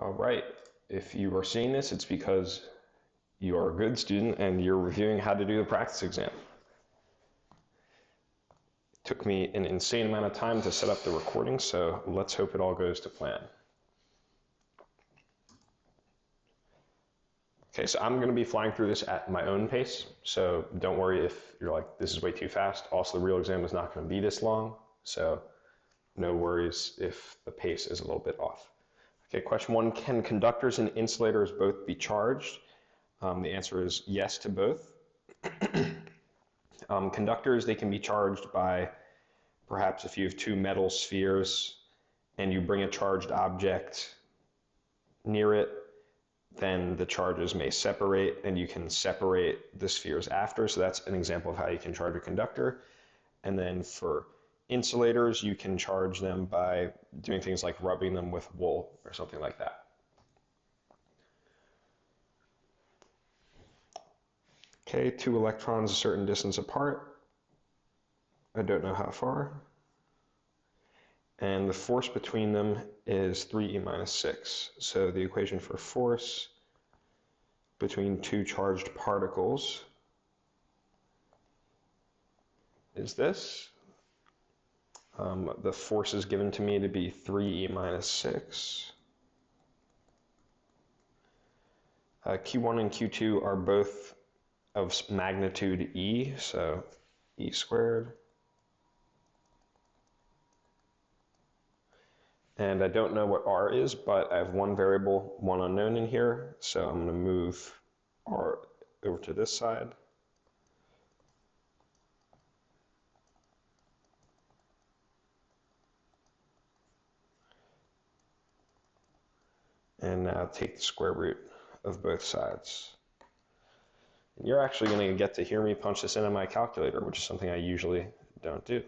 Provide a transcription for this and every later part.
All right, if you are seeing this, it's because you are a good student and you're reviewing how to do the practice exam. It took me an insane amount of time to set up the recording, so let's hope it all goes to plan. Okay, so I'm going to be flying through this at my own pace, so don't worry if you're like, this is way too fast. Also, the real exam is not going to be this long, so no worries if the pace is a little bit off. Okay, question 1, can conductors and insulators both be charged? The answer is yes to both. Conductors, they can be charged by perhaps if you have two metal spheres and you bring a charged object near it, then the charges may separate and you can separate the spheres after. So that's an example of how you can charge a conductor. And then for insulators, you can charge them by doing things like rubbing them with wool or something like that. Okay, two electrons a certain distance apart. I don't know how far. And the force between them is 3e minus 6. So the equation for force between two charged particles is this. The force is given to me to be 3e minus 6. Q1 and Q2 are both of magnitude e, so e squared. And I don't know what r is, but I have one variable, one unknown in here, so I'm going to move r over to this side. And now take the square root of both sides. And you're actually going to get to hear me punch this in on my calculator, which is something I usually don't do.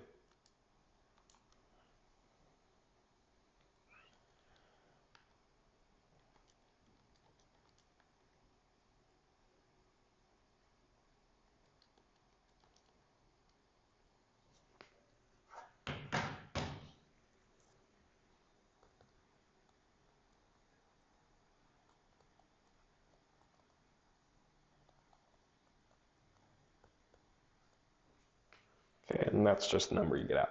Okay, and that's just the number you get out.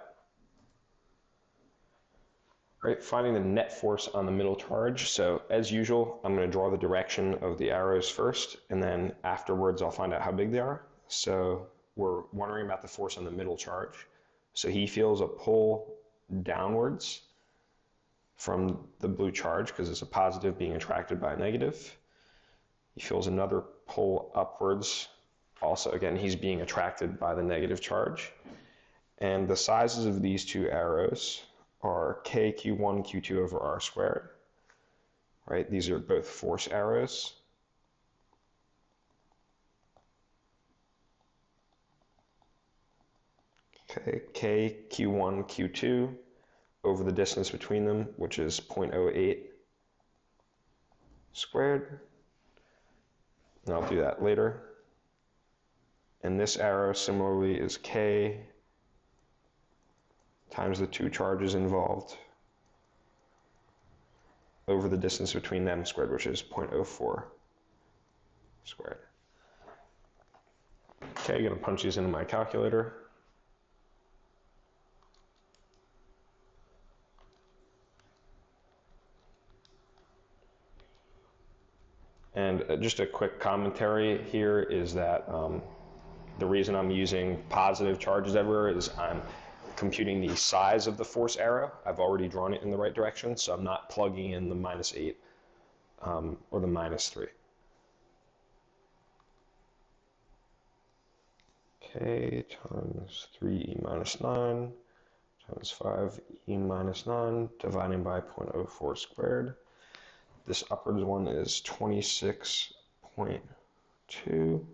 Right, finding the net force on the middle charge. So as usual, I'm going to draw the direction of the arrows first, and then afterwards I'll find out how big they are. So we're wondering about the force on the middle charge. So he feels a pull downwards from the blue charge because it's a positive being attracted by a negative. He feels another pull upwards. Also, again, he's being attracted by the negative charge. And the sizes of these two arrows are k q1 q2 over r squared. Right? These are both force arrows. Okay, k q1 q2 over the distance between them, which is 0.08 squared. And I'll do that later. And this arrow similarly is k times the two charges involved over the distance between them squared, which is 0.04 squared. Okay, I'm going to punch these into my calculator. And just a quick commentary here is that the reason I'm using positive charges everywhere is I'm computing the size of the force arrow. I've already drawn it in the right direction, so I'm not plugging in the -8 or the -3. Okay, times 3e minus 9 times 5e minus 9 dividing by 0.04 squared. This upwards one is 26.2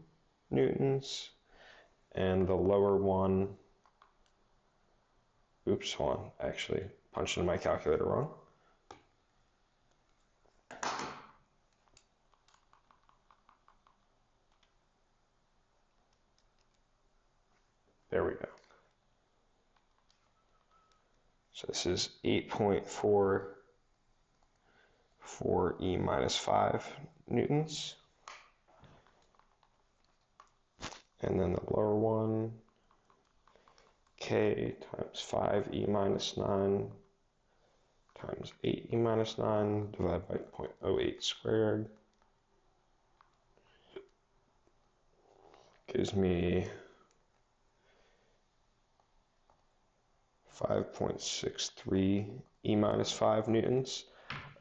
newtons, and the lower one, oops, hold on, I actually punched in my calculator wrong. There we go. So this is 8.4 4e minus 5 newtons. And then the lower one, k times 5e minus 9 times 8e minus 9 divided by 0.08 squared gives me 5.63 e minus 5 newtons.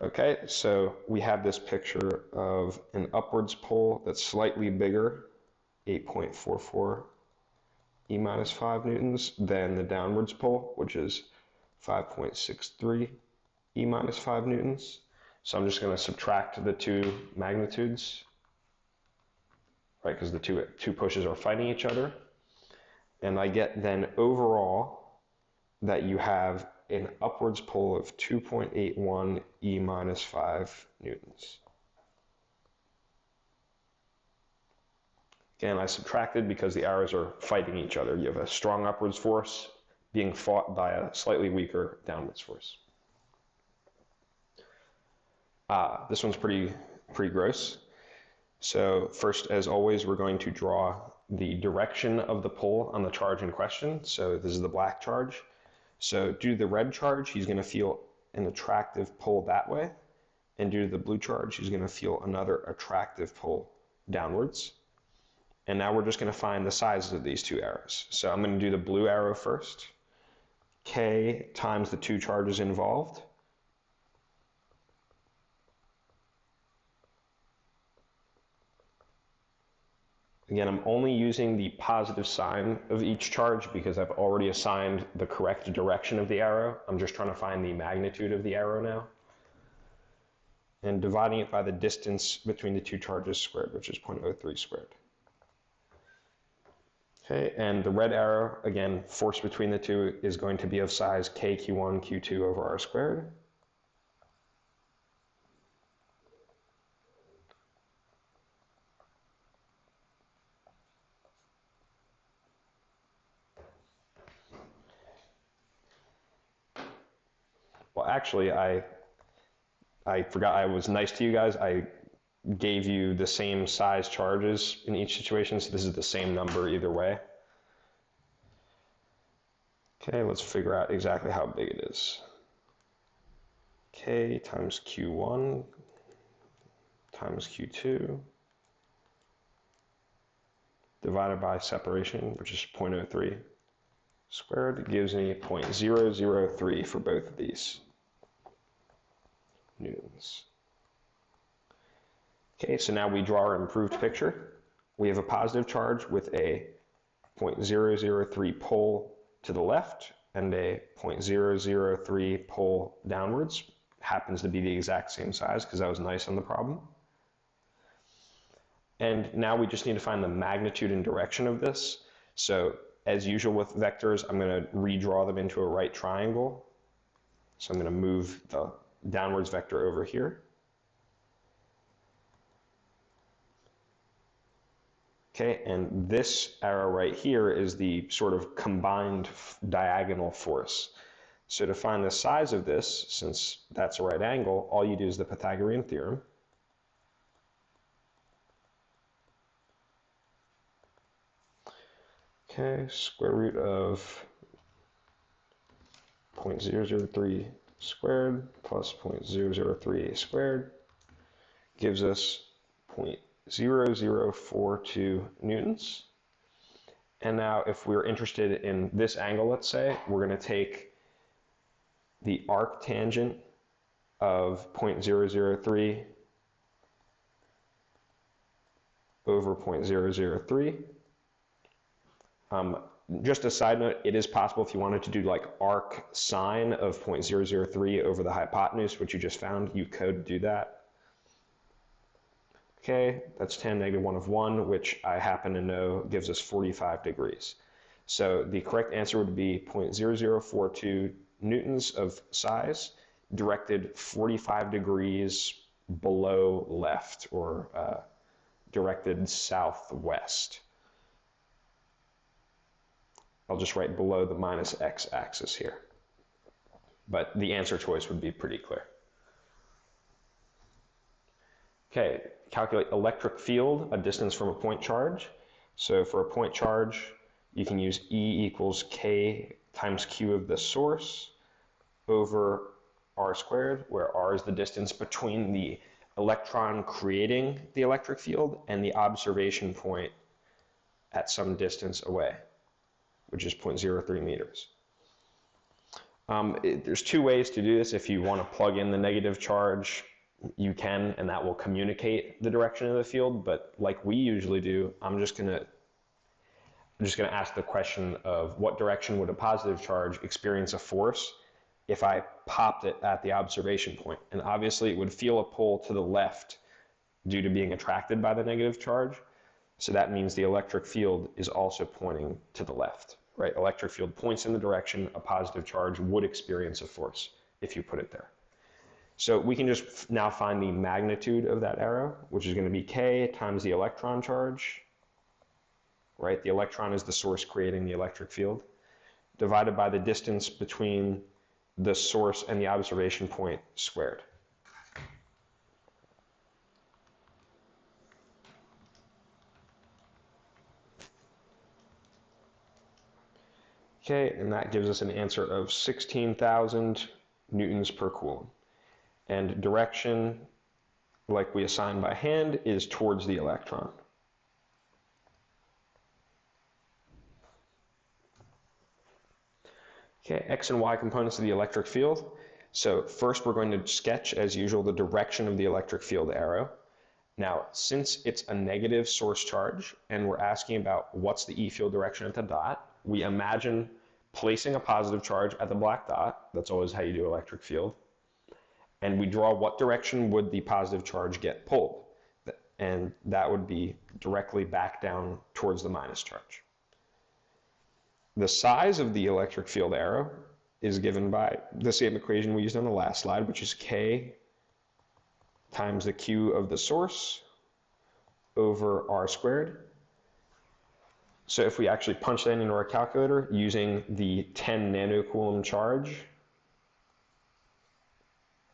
Okay, so we have this picture of an upwards pole that's slightly bigger, 8.44 e minus 5 newtons, than the downwards pole, which is 5.63 e minus 5 newtons. So I'm just going to subtract the two magnitudes, right, because the two pushes are fighting each other. And I get then overall that you have an upwards pole of 2.81 e minus 5 newtons. Again, I subtracted because the arrows are fighting each other. You have a strong upwards force being fought by a slightly weaker downwards force. This one's pretty gross. So first, as always, we're going to draw the direction of the pole on the charge in question. So this is the black charge. So due to the red charge, he's going to feel an attractive pull that way. And due to the blue charge, he's going to feel another attractive pull downwards. And now we're just going to find the sizes of these two arrows. So I'm going to do the blue arrow first. K times the two charges involved. Again, I'm only using the positive sign of each charge because I've already assigned the correct direction of the arrow. I'm just trying to find the magnitude of the arrow now. And dividing it by the distance between the two charges squared, which is 0.03 squared. Okay, and the red arrow, again, force between the two is going to be of size kq1, q2 over r squared. Well, actually, I forgot I was nice to you guys. I gave you the same size charges in each situation, so this is the same number either way. Okay, let's figure out exactly how big it is. K times Q1 times Q2 divided by separation, which is 0.03 squared, gives me 0.003 for both of these newtons. Okay, so now we draw our improved picture. We have a positive charge with a 0.003 pole to the left and a 0.003 pole downwards. Happens to be the exact same size because that was nice on the problem. And now we just need to find the magnitude and direction of this. So as usual with vectors, I'm going to redraw them into a right triangle. So I'm going to move the downwards vector over here. Okay, and this arrow right here is the sort of combined diagonal force. So to find the size of this, since that's a right angle, all you do is the Pythagorean theorem. Okay, square root of 0.003 squared plus 0.003 squared gives us 0.0042 newtons. And now if we're interested in this angle, let's say, we're going to take the arc tangent of 0.003 over 0.003. Just a side note, it is possible if you wanted to do like arc sine of 0.003 over the hypotenuse, which you just found, you could do that. Okay, that's tan negative 1 of 1, which I happen to know gives us 45 degrees. So the correct answer would be 0.0042 newtons of size, directed 45 degrees below left, or directed southwest. I'll just write below the minus x axis here. But the answer choice would be pretty clear. Okay, calculate electric field, a distance from a point charge. So for a point charge, you can use E equals K times Q of the source over R squared, where R is the distance between the electron creating the electric field and the observation point at some distance away, which is 0.03 meters. There's two ways to do this. If you want to plug in the negative charge, you can, and that will communicate the direction of the field. But like we usually do, I'm just gonna ask the question of what direction would a positive charge experience a force if I popped it at the observation point. And obviously it would feel a pull to the left due to being attracted by the negative charge. So that means the electric field is also pointing to the left, right? Electric field points in the direction a positive charge would experience a force if you put it there. So we can just now find the magnitude of that arrow, which is going to be K times the electron charge, right? The electron is the source creating the electric field, divided by the distance between the source and the observation point squared. Okay, and that gives us an answer of 16,000 newtons per Coulomb. And direction, like we assigned by hand, is towards the electron. Okay, X and Y components of the electric field. So first we're going to sketch, as usual, the direction of the electric field arrow. Now, since it's a negative source charge, and we're asking about what's the E field direction at the dot, we imagine placing a positive charge at the black dot. That's always how you do electric field. And we draw what direction would the positive charge get pulled. And that would be directly back down towards the minus charge. The size of the electric field arrow is given by the same equation we used on the last slide, which is K times the Q of the source over R squared. So if we actually punch that into our calculator using the 10 nanocoulomb charge,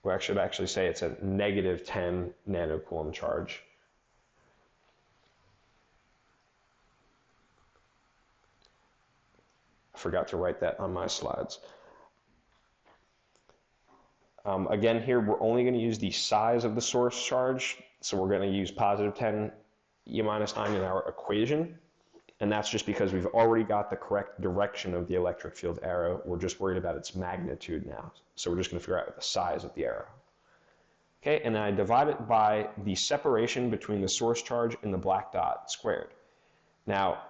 well, I should actually say it's a negative 10 nanocoulomb charge. I forgot to write that on my slides. Again, here we're only going to use the size of the source charge, so we're going to use positive 10 E minus 9 in our equation. And that's just because we've already got the correct direction of the electric field arrow. We're just worried about its magnitude now. So we're just going to figure out the size of the arrow. Okay, and then I divide it by the separation between the source charge and the black dot squared. Now,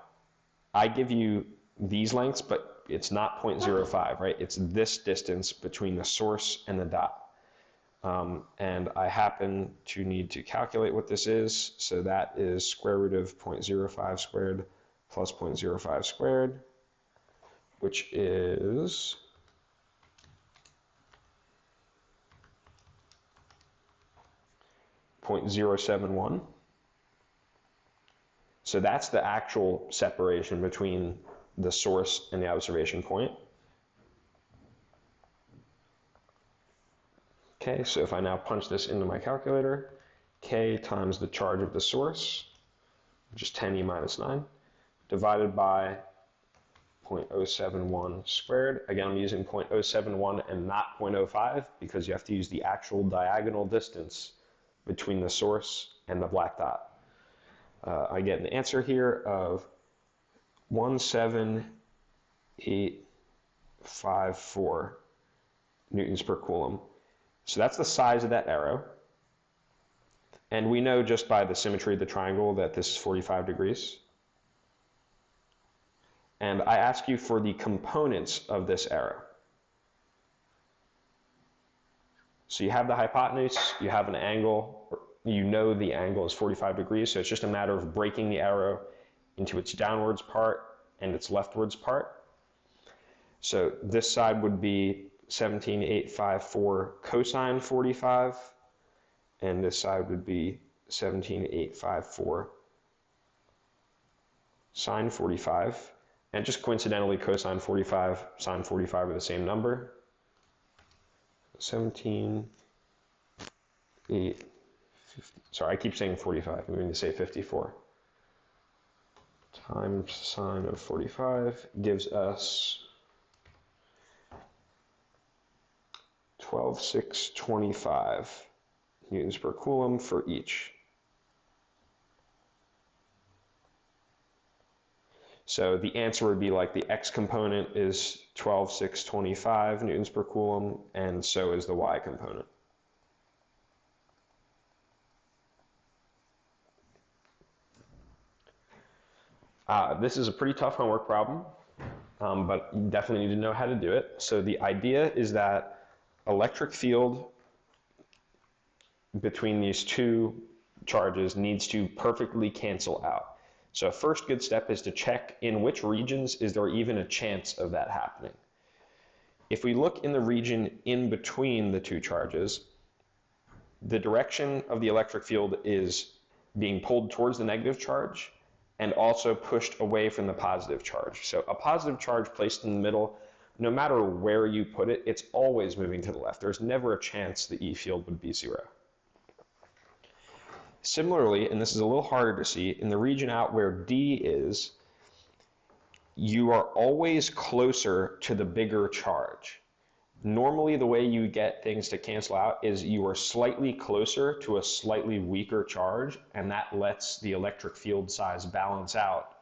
I give you these lengths, but it's not 0.05, right? It's this distance between the source and the dot. And I happen to need to calculate what this is. So that is square root of 0.05 squared plus 0.05 squared, which is 0.071. So that's the actual separation between the source and the observation point. Okay, so if I now punch this into my calculator, K times the charge of the source, which is 10 E minus 9, divided by 0.071 squared. Again, I'm using 0.071 and not 0.05 because you have to use the actual diagonal distance between the source and the black dot. I get an answer here of 17854 newtons per Coulomb. So that's the size of that arrow. And we know just by the symmetry of the triangle that this is 45 degrees. And I ask you for the components of this arrow. So you have the hypotenuse, you have an angle, you know the angle is 45 degrees, so it's just a matter of breaking the arrow into its downwards part and its leftwards part. So this side would be 17,854 cosine 45, and this side would be 17,854 sine 45. And just coincidentally, cosine 45, sine 45 are the same number. 17,854 sorry, I keep saying 45, I'm going to say 54. Times sine of 45 gives us 12,625 newtons per Coulomb for each. So the answer would be like the x component is 12,625 newtons per Coulomb, and so is the y component. This is a pretty tough homework problem, but you definitely need to know how to do it. So the idea is that electric field between these two charges needs to perfectly cancel out. So a first good step is to check in which regions is there even a chance of that happening. If we look in the region in between the two charges, the direction of the electric field is being pulled towards the negative charge and also pushed away from the positive charge. So a positive charge placed in the middle, no matter where you put it, it's always moving to the left. There's never a chance the E field would be zero. Similarly, and this is a little harder to see, in the region out where D is, you are always closer to the bigger charge. Normally, the way you get things to cancel out is you are slightly closer to a slightly weaker charge, and that lets the electric field size balance out,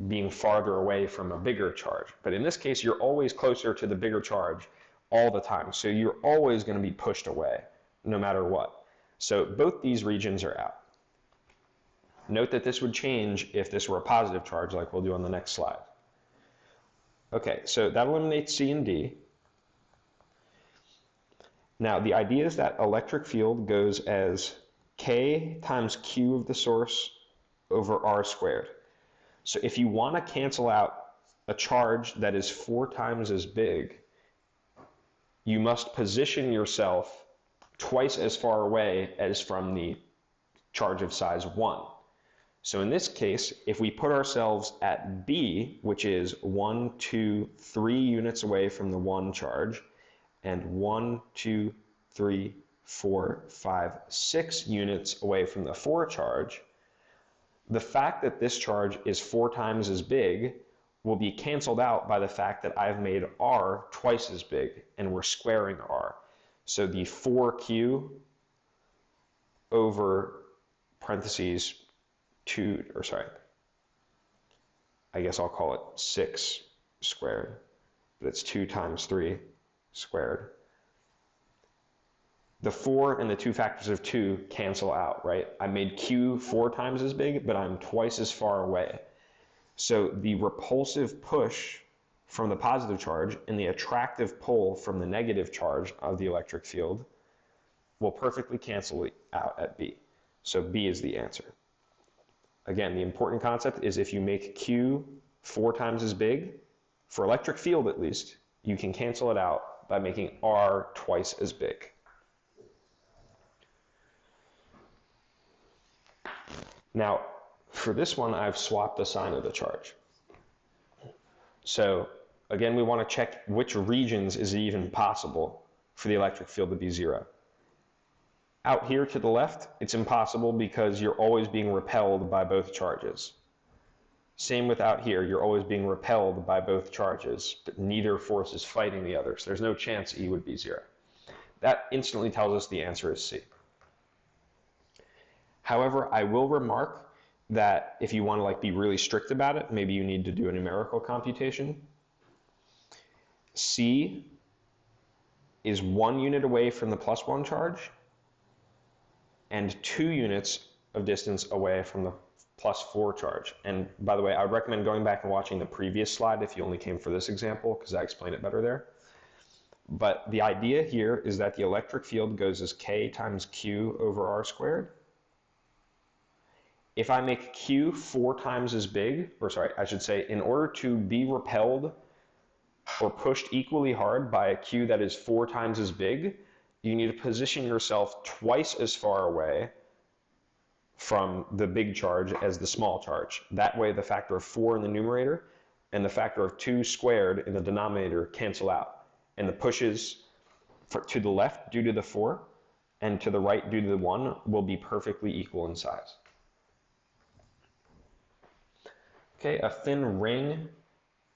being farther away from a bigger charge. But in this case, you're always closer to the bigger charge all the time, so you're always going to be pushed away, no matter what. So both these regions are out. Note that this would change if this were a positive charge, like we'll do on the next slide. Okay, so that eliminates C and D. Now, the idea is that electric field goes as K times Q of the source over R squared. So if you want to cancel out a charge that is 4 times as big, you must position yourself twice as far away as from the charge of size 1. So in this case, if we put ourselves at B, which is 1, 2, 3 units away from the 1 charge, and 1, 2, 3, 4, 5, 6 units away from the 4 charge, the fact that this charge is 4 times as big will be canceled out by the fact that I've made R twice as big, and we're squaring R. So the 4Q over parentheses 2, or sorry, I guess I'll call it 6 squared, but it's 2 times 3 squared. The 4 and the 2 factors of 2 cancel out, right? I made Q 4 times as big, but I'm twice as far away. So the repulsive push from the positive charge and the attractive pull from the negative charge of the electric field will perfectly cancel out at B. So B is the answer. Again, the important concept is if you make Q 4 times as big, for electric field at least, you can cancel it out by making R twice as big. Now, for this one, I've swapped the sign of the charge. So again, we want to check which regions is it even possible for the electric field to be zero. Out here to the left, it's impossible because you're always being repelled by both charges. Same with out here, you're always being repelled by both charges, but neither force is fighting the other, so there's no chance E would be zero. That instantly tells us the answer is C. However, I will remark that if you want to be really strict about it, maybe you need to do a numerical computation. C is 1 unit away from the +1 charge and 2 units of distance away from the +4 charge. And by the way, I would recommend going back and watching the previous slide if you only came for this example, because I explain it better there. But the idea here is that the electric field goes as K times Q over R squared. If I make Q 4 times as big, or sorry, I should say, in order to be repelled or pushed equally hard by a Q that is 4 times as big, you need to position yourself twice as far away from the big charge as the small charge. That way the factor of 4 in the numerator and the factor of 2 squared in the denominator cancel out. And the pushes to the left due to the 4 and to the right due to the 1 will be perfectly equal in size. Okay, a thin ring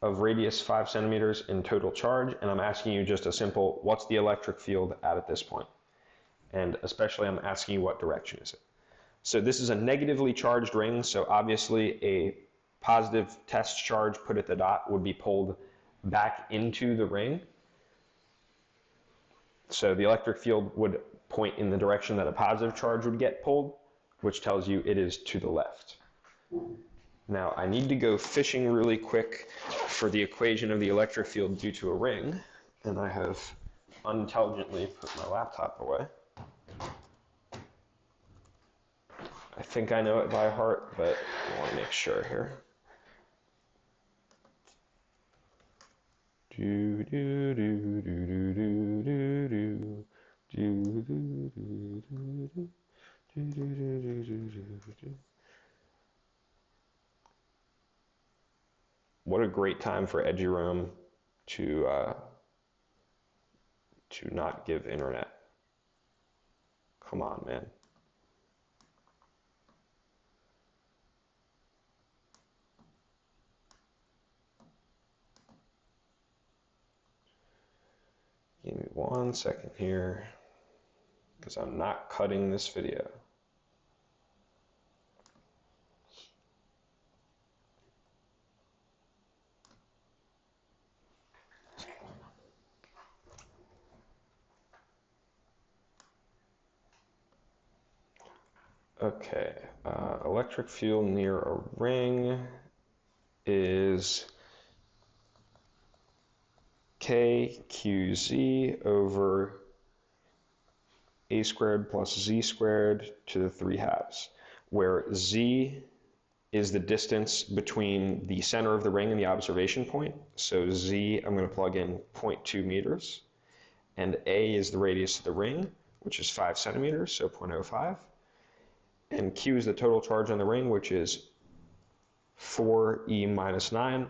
of radius 5 centimeters in total charge, and I'm asking you just a simple, what's the electric field at this point? And especially I'm asking you what direction is it? So this is a negatively charged ring, so obviously a positive test charge put at the dot would be pulled back into the ring. So the electric field would point in the direction that a positive charge would get pulled, which tells you it is to the left. Now I need to go fishing really quick for the equation of the electric field due to a ring, and I have unintelligently put my laptop away. I think I know it by heart, but I want to make sure here. What a great time for EduRoam to not give internet. Come on, man. Give me 1 second here, because I'm not cutting this video. Okay, electric field near a ring is KQZ over a squared plus z squared to the 3/2, where z is the distance between the center of the ring and the observation point. So z, I'm going to plug in 0.2 meters, and a is the radius of the ring, which is 5 centimeters, so 0.05. And q is the total charge on the ring, which is 4e minus 9.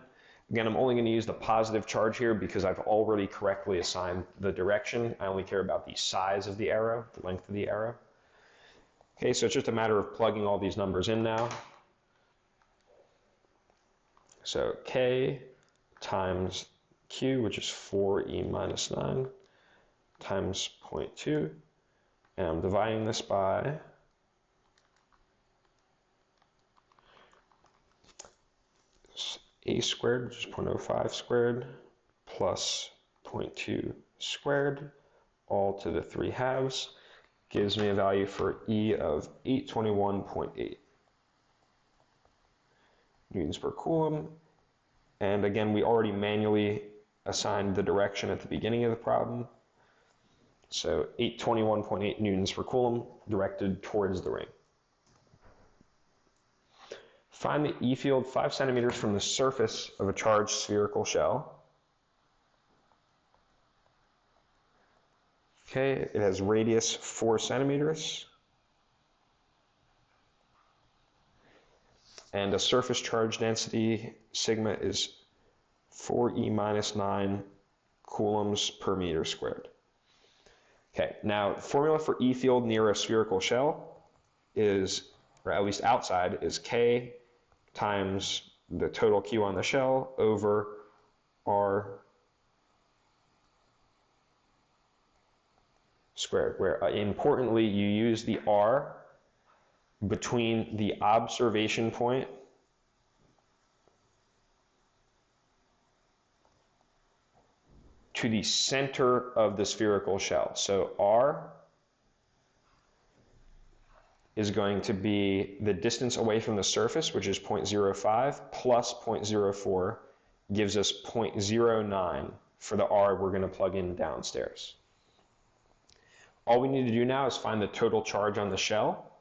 Again, I'm only going to use the positive charge here because I've already correctly assigned the direction. I only care about the size of the arrow, the length of the arrow. Okay, so it's just a matter of plugging all these numbers in now. So k times q, which is 4e minus 9, times 0.2, and I'm dividing this by a squared, which is 0.05 squared, plus 0.2 squared, all to the 3/2, gives me a value for E of 821.8 newtons per Coulomb. And again, we already manually assigned the direction at the beginning of the problem. So 821.8 newtons per Coulomb directed towards the ring. Find the E field 5 centimeters from the surface of a charged spherical shell. Okay, it has radius 4 centimeters. And a surface charge density, sigma, is 4e minus 9 coulombs per meter squared. Okay, now the formula for E field near a spherical shell is, or at least outside, is K times the total Q on the shell over R squared, where importantly you use the R between the observation point to the center of the spherical shell. So R is going to be the distance away from the surface, which is 0.05, plus 0.04 gives us 0.09 for the R we're going to plug in downstairs. All we need to do now is find the total charge on the shell,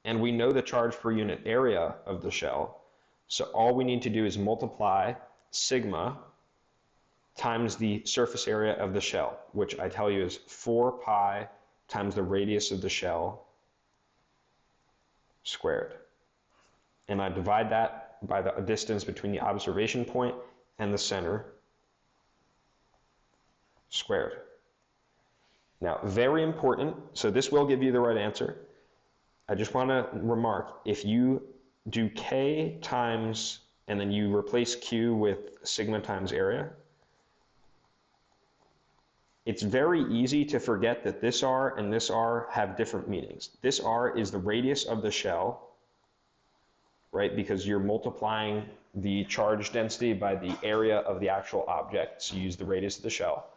and we know the charge per unit area of the shell. So all we need to do is multiply sigma times the surface area of the shell, which I tell you is 4 pi times the radius of the shell squared. And I divide that by the distance between the observation point and the center squared. Now, very important, so this will give you the right answer. I just want to remark, if you do K times, and then you replace Q with sigma times area, it's very easy to forget that this R and this R have different meanings. This R is the radius of the shell, right? Because you're multiplying the charge density by the area of the actual object, so you use the radius of the shell.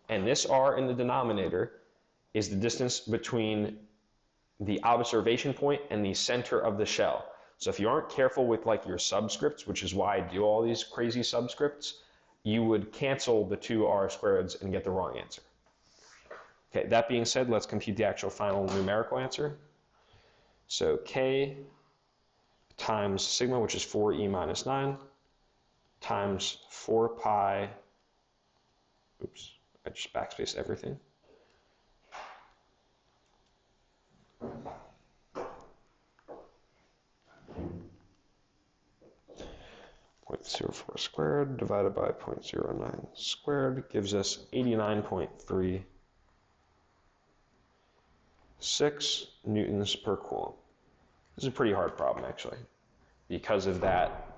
And this R in the denominator is the distance between the observation point and the center of the shell. So if you aren't careful with like your subscripts, which is why I do all these crazy subscripts, you would cancel the two R squareds and get the wrong answer. Okay, that being said, let's compute the actual final numerical answer. So K times sigma, which is 4e minus 9, times 4 pi, oops, I just backspaced everything. 0.04 squared divided by 0.09 squared gives us 89.36 newtons per coulomb. This is a pretty hard problem actually, because of that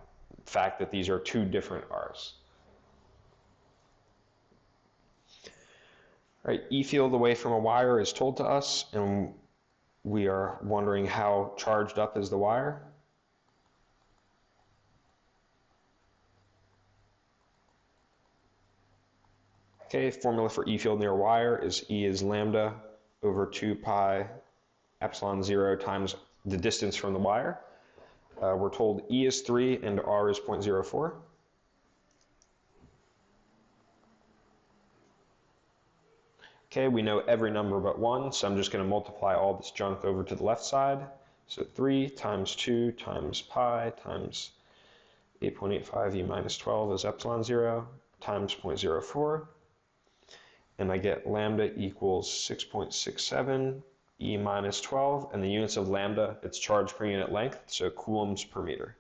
fact that these are two different R's. All right, E field away from a wire is told to us, and we are wondering how charged up is the wire. Okay, formula for E field near a wire is E is lambda over 2 pi epsilon 0 times the distance from the wire. We're told E is 3 and R is 0.04. Okay, we know every number but 1, so I'm just going to multiply all this junk over to the left side. So 3 times 2 times pi times 8.85 E minus 12 is epsilon 0 times 0.04. And I get lambda equals 6.67 E minus 12, and the units of lambda, it's charge per unit length, so coulombs per meter.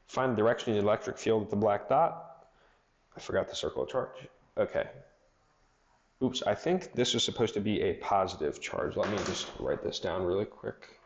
Find the direction of the electric field at the black dot. I forgot to circle a charge. Okay. Oops, I think this is supposed to be a positive charge. Let me just write this down really quick.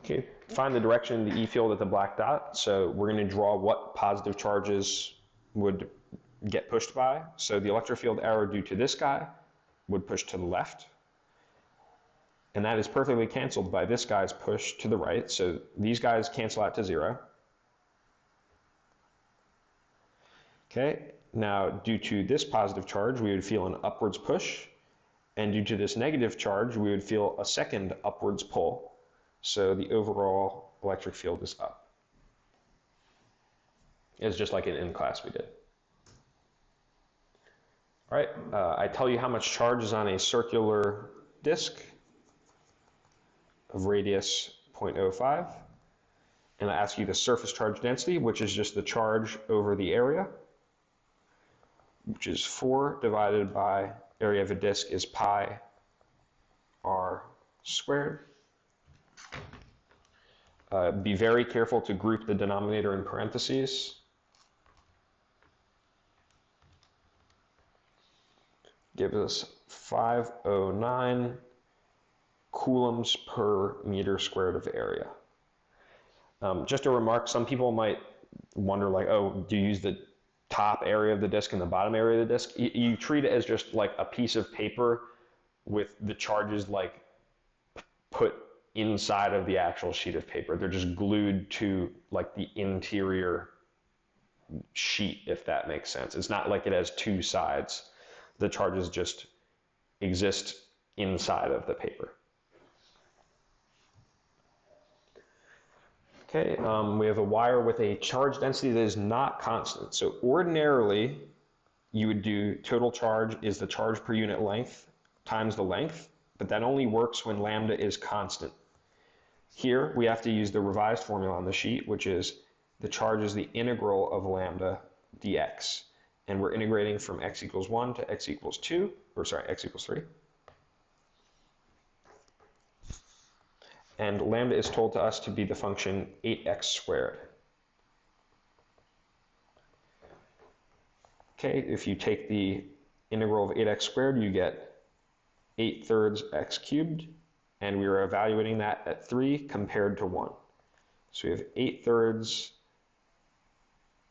Okay, find the direction of the E field at the black dot. So we're going to draw what positive charges would get pushed by. So the electric field arrow due to this guy would push to the left. And that is perfectly canceled by this guy's push to the right. So these guys cancel out to 0. Okay, now due to this positive charge, we would feel an upwards push. And due to this negative charge, we would feel a second upwards pull. So the overall electric field is up. It's just like in class we did. All right, I tell you how much charge is on a circular disk of radius 0.05. And I ask you the surface charge density, which is just the charge over the area, which is 4 divided by area of a disk is pi r squared. Be very careful to group the denominator in parentheses. Gives us 509 coulombs per meter squared of area. Just a remark, some people might wonder like, oh, do you use the top area of the disk and the bottom area of the disk? You treat it as just like a piece of paper with the charges like put inside of the actual sheet of paper. They're just glued to like the interior sheet, if that makes sense. It's not like it has two sides. The charges just exist inside of the paper. Okay, we have a wire with a charge density that is not constant. So ordinarily, you would do total charge is the charge per unit length times the length, but that only works when lambda is constant. Here, we have to use the revised formula on the sheet, which is the charge is the integral of lambda dx. And we're integrating from x equals 1 to x equals 2, or sorry, x equals 3. And lambda is told to us to be the function 8x squared. Okay, if you take the integral of 8x squared, you get 8/3 x cubed, and we are evaluating that at 3 compared to 1. So we have 8/3,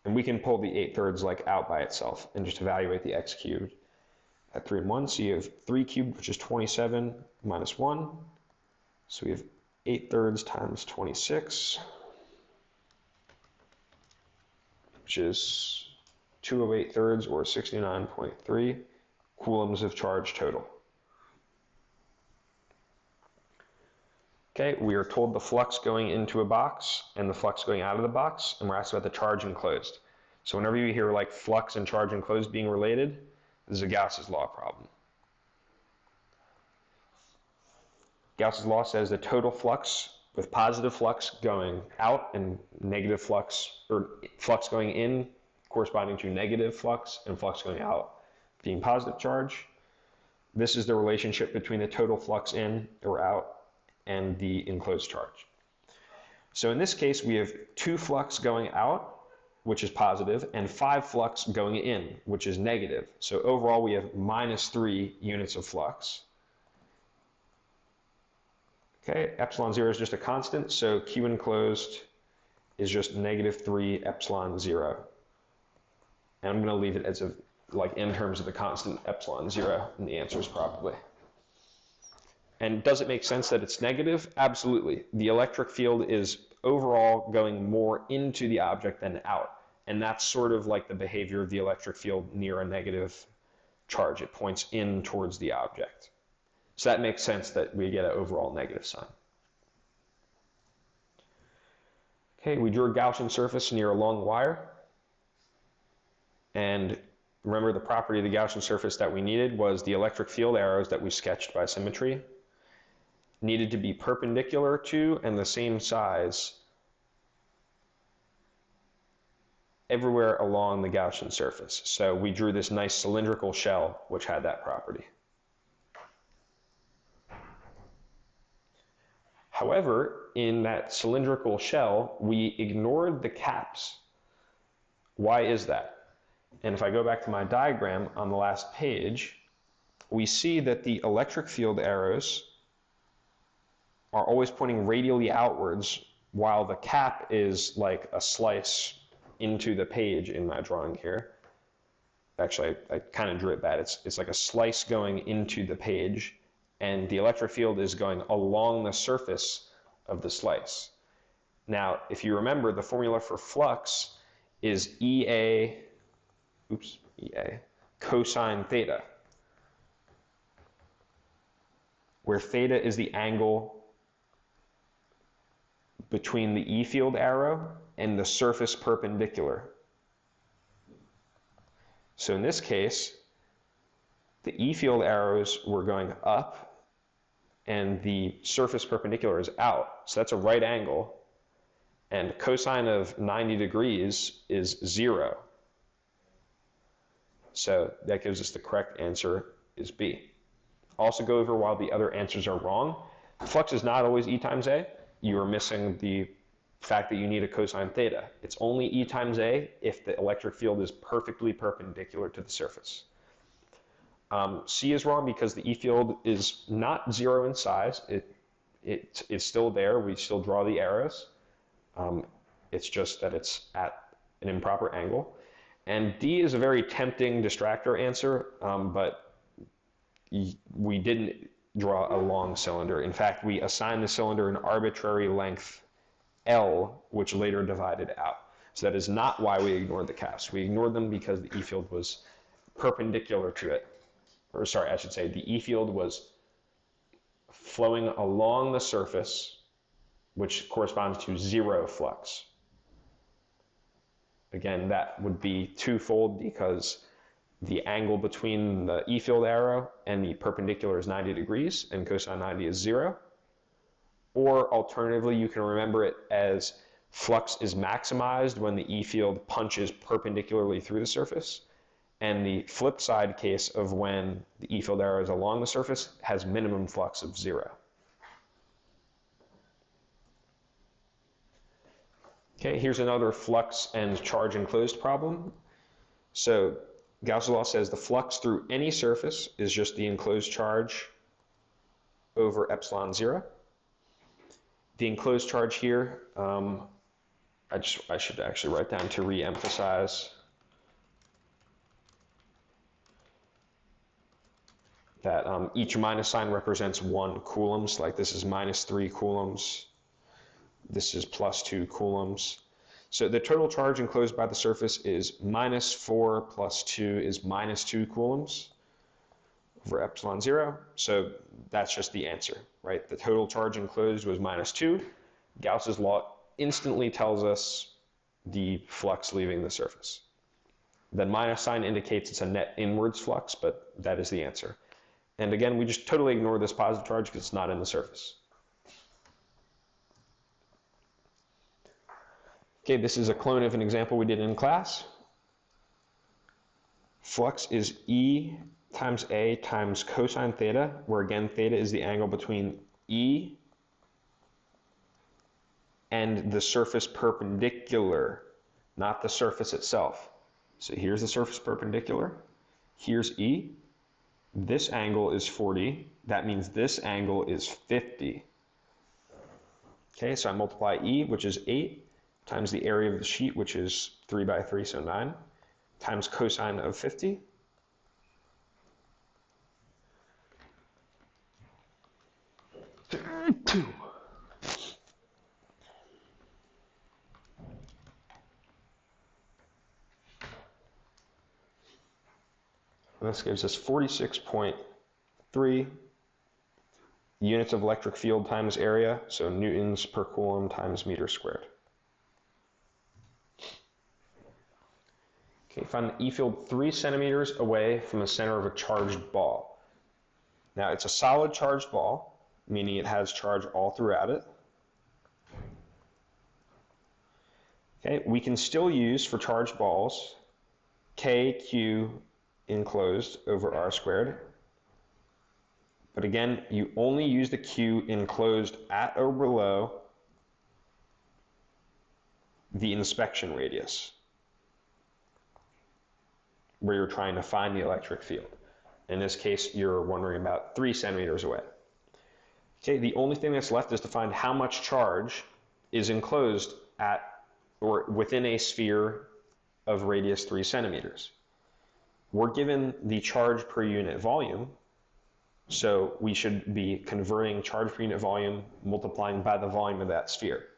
and we can pull the 8/3 like out by itself and just evaluate the x cubed at 3 and 1. So you have 3 cubed, which is 27, minus 1. So we have 8/3 times 26, which is 2 of 8/3, or 69.3 coulombs of charge total. Okay, we are told the flux going into a box and the flux going out of the box, and we're asked about the charge enclosed. So whenever you hear like flux and charge enclosed being related, this is a Gauss's law problem. Gauss's law says the total flux with positive flux going out and negative flux, or flux going in corresponding to negative flux and flux going out being positive charge. This is the relationship between the total flux in or out and the enclosed charge. So in this case, we have 2 flux going out, which is positive, and 5 flux going in, which is negative. So overall, we have minus 3 units of flux. Okay, epsilon 0 is just a constant, so Q enclosed is just negative 3 epsilon 0. And I'm going to leave it as like in terms of the constant epsilon 0 in the answers probably. And does it make sense that it's negative? Absolutely. The electric field is overall going more into the object than out. And that's sort of like the behavior of the electric field near a negative charge. It points in towards the object. So that makes sense that we get an overall negative sign. Okay, we drew a Gaussian surface near a long wire. And remember, the property of the Gaussian surface that we needed was the electric field arrows that we sketched by symmetry needed to be perpendicular to and the same size everywhere along the Gaussian surface. So we drew this nice cylindrical shell which had that property. However, in that cylindrical shell, we ignored the caps. Why is that? And if I go back to my diagram on the last page, we see that the electric field arrows are always pointing radially outwards, while the cap is like a slice into the page in my drawing here. Actually, I kind of drew it bad. It's like a slice going into the page, and the electric field is going along the surface of the slice. Now, if you remember, the formula for flux is EA cosine theta, where theta is the angle between the E field arrow and the surface perpendicular. So in this case, the E field arrows were going up and the surface perpendicular is out. So that's a right angle, and cosine of 90 degrees is 0. So that gives us the correct answer is B. Also go over while the other answers are wrong. Flux is not always E times A. You are missing the fact that you need a cosine theta. It's only E times A if the electric field is perfectly perpendicular to the surface. C is wrong because the E field is not 0 in size. It's still there. We still draw the arrows. It's just that it's at an improper angle. And D is a very tempting distractor answer, but we didn't draw a long cylinder. In fact, we assigned the cylinder an arbitrary length L, which later divided out. So that is not why we ignored the caps. We ignored them because the E field was perpendicular to it. Or sorry, I should say the E field was flowing along the surface, which corresponds to 0 flux. Again, that would be twofold because the angle between the E field arrow and the perpendicular is 90 degrees, and cosine 90 is 0. Or alternatively, you can remember it as Flux is maximized when the E field punches perpendicularly through the surface, and the flip side case of when the E field arrow is along the surface has minimum flux of 0. Okay, here's another flux and charge enclosed problem. So Gauss's law says the flux through any surface is just the enclosed charge over epsilon 0. The enclosed charge here, I should actually write down to re-emphasize that each minus sign represents 1 coulombs, like this is minus 3 coulombs, this is plus 2 coulombs. So the total charge enclosed by the surface is minus 4 plus 2 is minus 2 coulombs over epsilon 0. So that's just the answer, right? The total charge enclosed was minus 2. Gauss's law instantly tells us the flux leaving the surface. The minus sign indicates it's a net inwards flux, but that is the answer. And again, we just totally ignore this positive charge because it's not in the surface. Okay, this is a clone of an example we did in class. Flux is E times A times cosine theta, where again theta is the angle between E and the surface perpendicular, not the surface itself. So here's the surface perpendicular, here's E. This angle is 40, that means this angle is 50. Okay, so I multiply E, which is 8, times the area of the sheet, which is 3 by 3, so 9, times cosine of 50. This gives us 46.3 units of electric field times area, so newtons per coulomb times meter squared. Okay, find the E field 3 centimeters away from the center of a charged ball. Now it's a solid charged ball, meaning it has charge all throughout it. Okay, we can still use for charged balls KQ enclosed over R squared. But again, you only use the Q enclosed at or below the inspection radius, where you're trying to find the electric field. In this case, you're wondering about 3 centimeters away. Okay, the only thing that's left is to find how much charge is enclosed at or within a sphere of radius 3 centimeters. We're given the charge per unit volume, so we should be converting charge per unit volume multiplying by the volume of that sphere.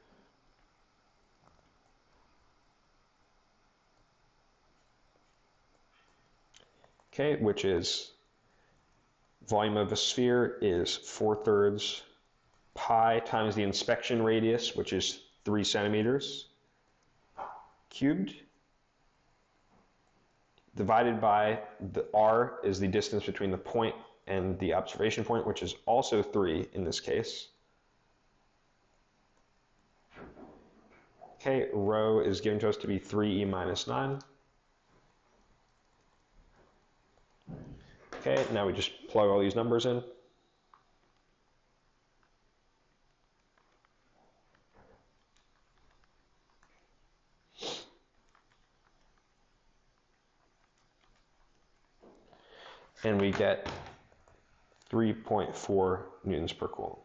Okay, which is volume of a sphere is 4/3 pi times the inspection radius, which is 3 centimeters cubed, divided by the r is the distance between the point and the observation point, which is also 3 in this case. Okay, rho is given to us to be 3e minus 9. Okay, now we just plug all these numbers in. And we get 3.4 newtons per coulomb.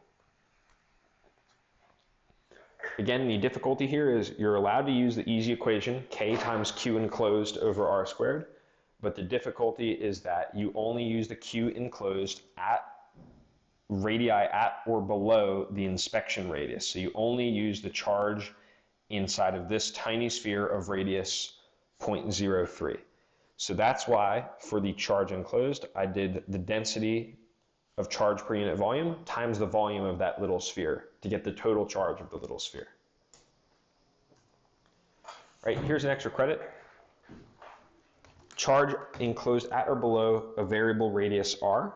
Again, the difficulty here is you're allowed to use the easy equation, K times Q enclosed over R squared, but the difficulty is that you only use the Q enclosed at radii at or below the inspection radius. So you only use the charge inside of this tiny sphere of radius 0.03. So that's why for the charge enclosed, I did the density of charge per unit volume times the volume of that little sphere to get the total charge of the little sphere. All right, here's an extra credit. Charge enclosed at or below a variable radius r.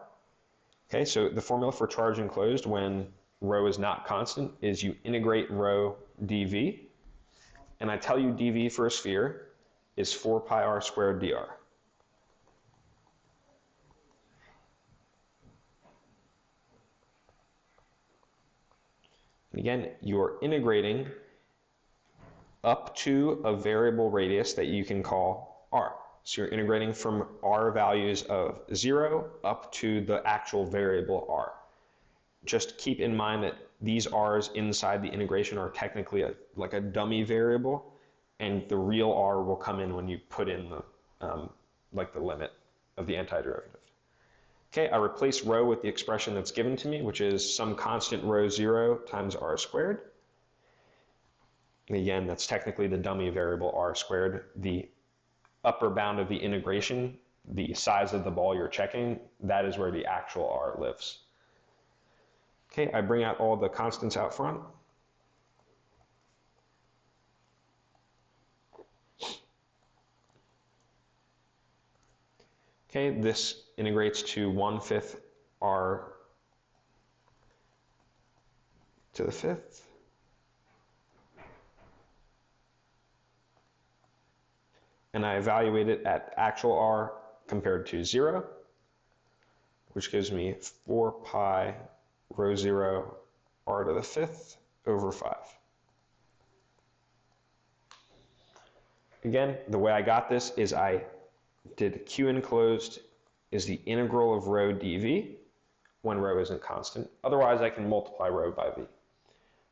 Okay, so the formula for charge enclosed when rho is not constant is you integrate rho dv. and I tell you dV for a sphere is 4 pi r squared dr. And again, you're integrating up to a variable radius that you can call r. So you're integrating from r values of 0 up to the actual variable r. Just keep in mind that these r's inside the integration are technically like a dummy variable, and the real r will come in when you put in the like the limit of the antiderivative. Okay, I replace rho with the expression that's given to me, which is some constant rho 0 times r squared. And again, that's technically the dummy variable r squared. The upper bound of the integration, the size of the ball you're checking, that is where the actual r lives. Okay, I bring out all the constants out front. Okay, this integrates to 1/5 r to the 5th. And I evaluate it at actual r compared to 0, which gives me 4 pi rho 0 r to the 5th over 5. Again, the way I got this is I did Q enclosed is the integral of rho dV when rho isn't constant. Otherwise, I can multiply rho by V.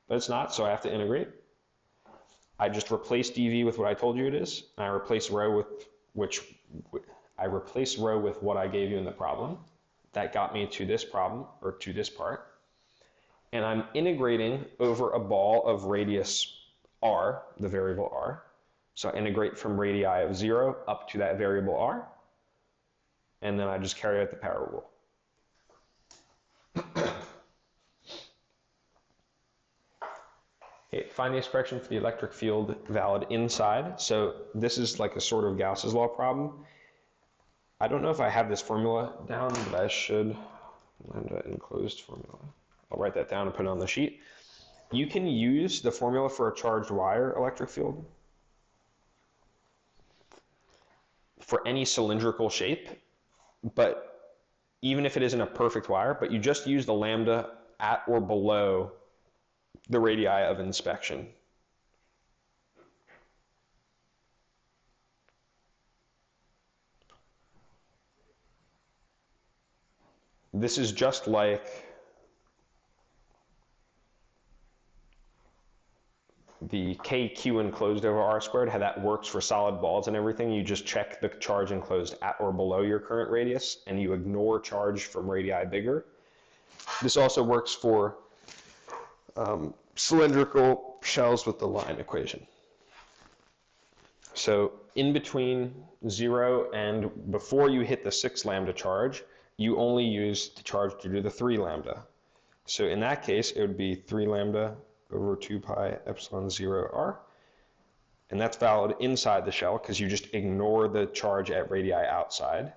But it's not, so I have to integrate. I just replace dV with what I told you it is, and I replace rho with what I gave you in the problem. That got me to this problem, or to this part. And I'm integrating over a ball of radius r, the variable r. So I integrate from radii of 0 up to that variable r, and then I just carry out the power rule. Okay, find the expression for the electric field valid inside. So this is like a sort of Gauss's law problem. I don't know if I have this formula down, but I should. Lambda enclosed formula. I'll write that down and put it on the sheet. You can use the formula for a charged wire electric field for any cylindrical shape, but even if it isn't a perfect wire, but you just use the lambda at or below the radii of inspection. This is just like the KQ enclosed over R squared, how that works for solid balls and everything. You just check the charge enclosed at or below your current radius, and you ignore charge from radii bigger. This also works for cylindrical shells with the line equation. So in between 0 and before you hit the 6 lambda charge, you only use the charge to do the 3 lambda. So in that case, it would be 3 lambda over 2 pi epsilon 0 r. And that's valid inside the shell because you just ignore the charge at radii outside.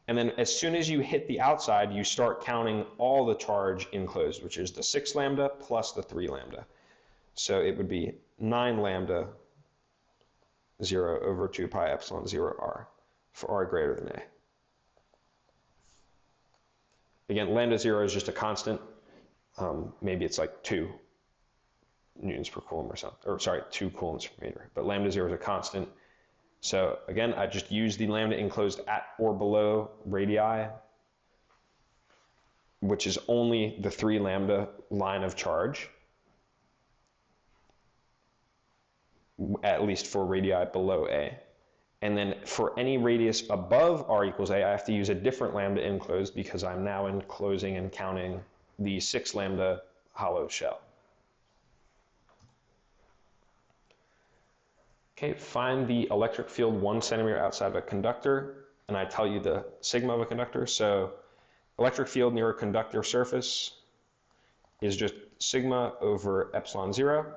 And then as soon as you hit the outside, you start counting all the charge enclosed, which is the 6 lambda plus the 3 lambda. So it would be 9 lambda 0 over 2 pi epsilon 0 r for r greater than a. Again, lambda 0 is just a constant. Maybe it's like 2 newtons per coulomb or something, or sorry, 2 coulombs per meter. But lambda 0 is a constant. So again, I just use the lambda enclosed at or below radii, which is only the 3 lambda line of charge, at least for radii below a. And then for any radius above r equals a, I have to use a different lambda enclosed because I'm now enclosing and counting the 6 lambda hollow shell. Okay, find the electric field 1 centimeter outside of a conductor, and I tell you the sigma of a conductor. So electric field near a conductor surface is just sigma over epsilon 0.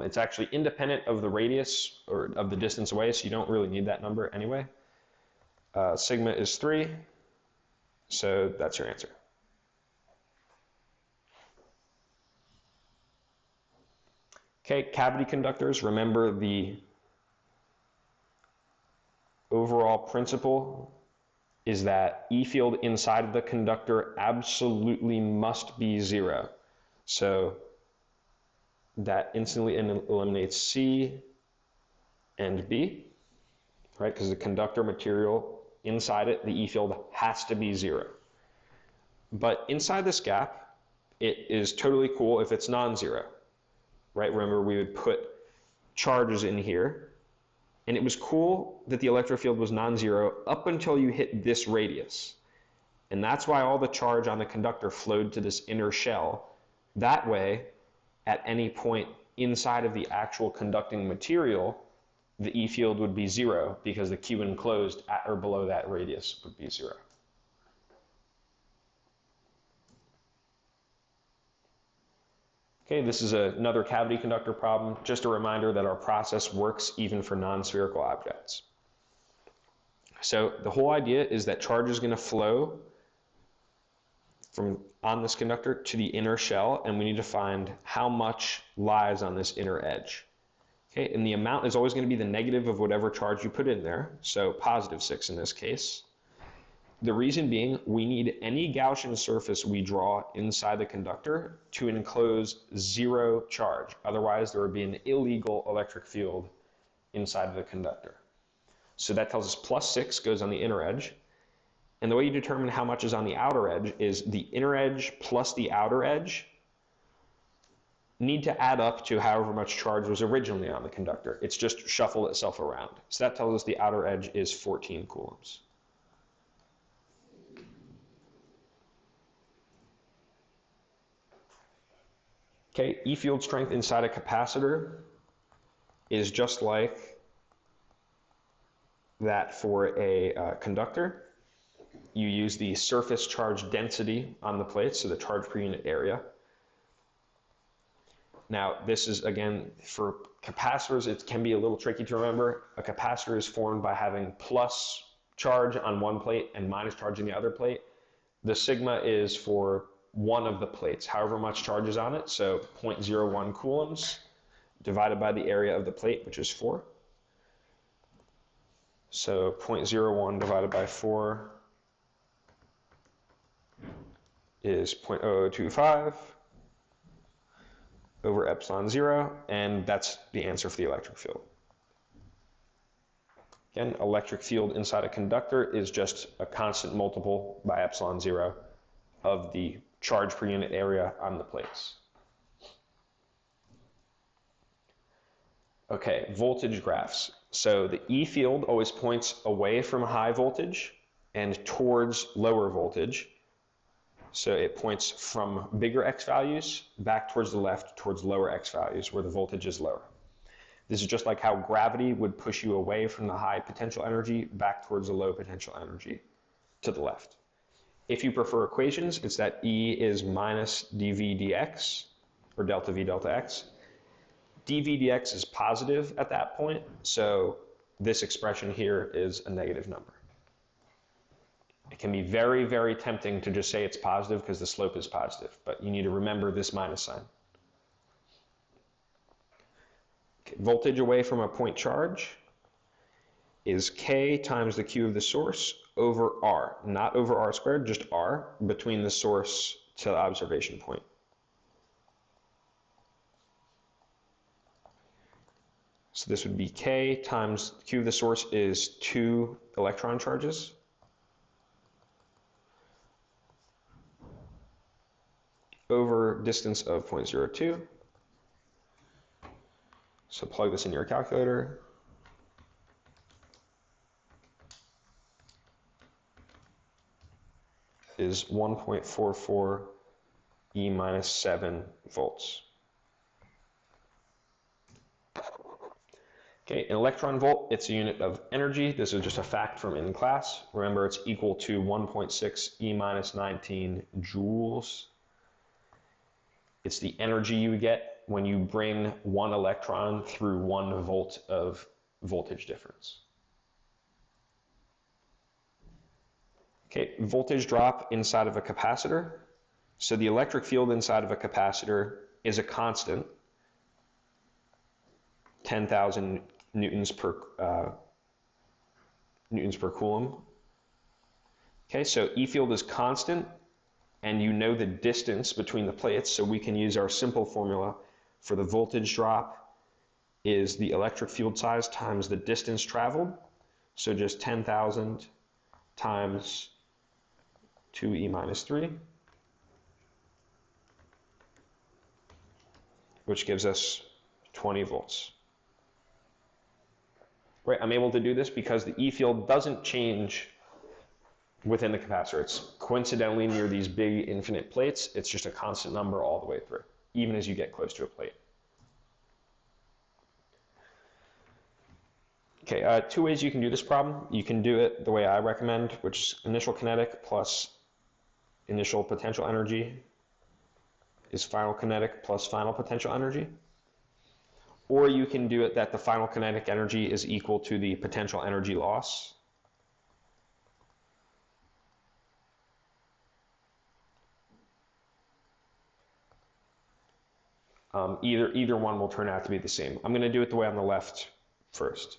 It's actually independent of the radius or of the distance away, so you don't really need that number anyway. Sigma is 3, so that's your answer. Okay, cavity conductors, remember the overall principle is that E field inside of the conductor absolutely must be 0. So that instantly eliminates C and B, right? Because the conductor material inside it, the E field has to be 0. But inside this gap, it is totally cool if it's non-zero, right? Remember, we would put charges in here, and it was cool that the electric field was non-zero up until you hit this radius. And that's why all the charge on the conductor flowed to this inner shell. That way, at any point inside of the actual conducting material, the E field would be 0 because the Q enclosed at or below that radius would be 0. Okay, this is another cavity conductor problem. Just a reminder that our process works even for non-spherical objects. So the whole idea is that charge is going to flow from on this conductor to the inner shell, and we need to find how much lies on this inner edge. Okay, and the amount is always going to be the negative of whatever charge you put in there, so positive 6 in this case. The reason being, we need any Gaussian surface we draw inside the conductor to enclose 0 charge. Otherwise, there would be an illegal electric field inside of the conductor. So that tells us plus 6 goes on the inner edge. And the way you determine how much is on the outer edge is the inner edge plus the outer edge need to add up to however much charge was originally on the conductor. It's just shuffled itself around. So that tells us the outer edge is 14 coulombs. Okay, E field strength inside a capacitor is just like that for a conductor. You use the surface charge density on the plate, so the charge per unit area. Now, this is, again, for capacitors, it can be a little tricky to remember. A capacitor is formed by having plus charge on one plate and minus charge on the other plate. The sigma is for one of the plates, however much charge is on it, so 0.01 coulombs divided by the area of the plate, which is 4. So 0.01 divided by 4 is 0.0025 over epsilon 0, and that's the answer for the electric field. Again, electric field inside a conductor is just a constant multiple by epsilon 0 of the charge per unit area on the plates. Okay, voltage graphs. So the E field always points away from high voltage and towards lower voltage. So it points from bigger X values back towards the left towards lower X values where the voltage is lower. This is just like how gravity would push you away from the high potential energy back towards the low potential energy to the left. If you prefer equations, it's that E is minus dV dx, or delta V delta x. dV dx is positive at that point, so this expression here is a negative number. It can be very, very tempting to just say it's positive because the slope is positive, but you need to remember this minus sign. Okay, voltage away from a point charge is K times the Q of the source over R, not over R squared, just R, between the source to the observation point. So this would be K times Q of the source is 2 electron charges. Over distance of 0.02. So plug this in your calculator. Is 1.44 E minus 7 volts. Okay, an electron volt, it's a unit of energy. This is just a fact from in class. Remember, it's equal to 1.6 E minus 19 joules. It's the energy you get when you bring one electron through 1 volt of voltage difference. Okay, voltage drop inside of a capacitor. So the electric field inside of a capacitor is a constant. 10,000 newtons per Coulomb. Okay, so E field is constant, and you know the distance between the plates, so we can use our simple formula for the voltage drop is the electric field size times the distance traveled. So just 10,000 times 2e minus 3, which gives us 20 volts. Right, I'm able to do this because the E field doesn't change within the capacitor. It's coincidentally near these big infinite plates. It's just a constant number all the way through, even as you get close to a plate. Okay, two ways you can do this problem. You can do it the way I recommend, which is initial kinetic plus initial potential energy is final kinetic plus final potential energy. Or you can do it that the final kinetic energy is equal to the potential energy loss. Either one will turn out to be the same. I'm going to do it the way on the left first.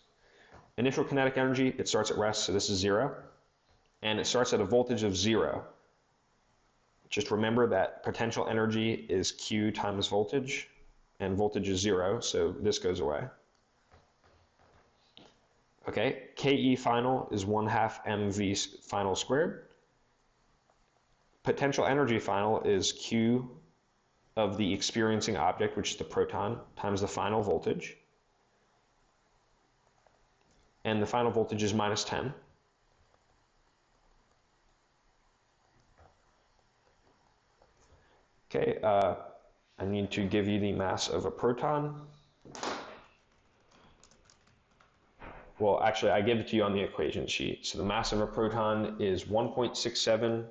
Initial kinetic energy, it starts at rest, so this is 0. And it starts at a voltage of 0. Just remember that potential energy is Q times voltage, and voltage is 0, so this goes away. Okay, KE final is 1/2 mV final squared. Potential energy final is Q of the experiencing object, which is the proton, times the final voltage. And the final voltage is minus 10. Okay, I need to give you the mass of a proton. Well, actually, I give it to you on the equation sheet. So the mass of a proton is 1.67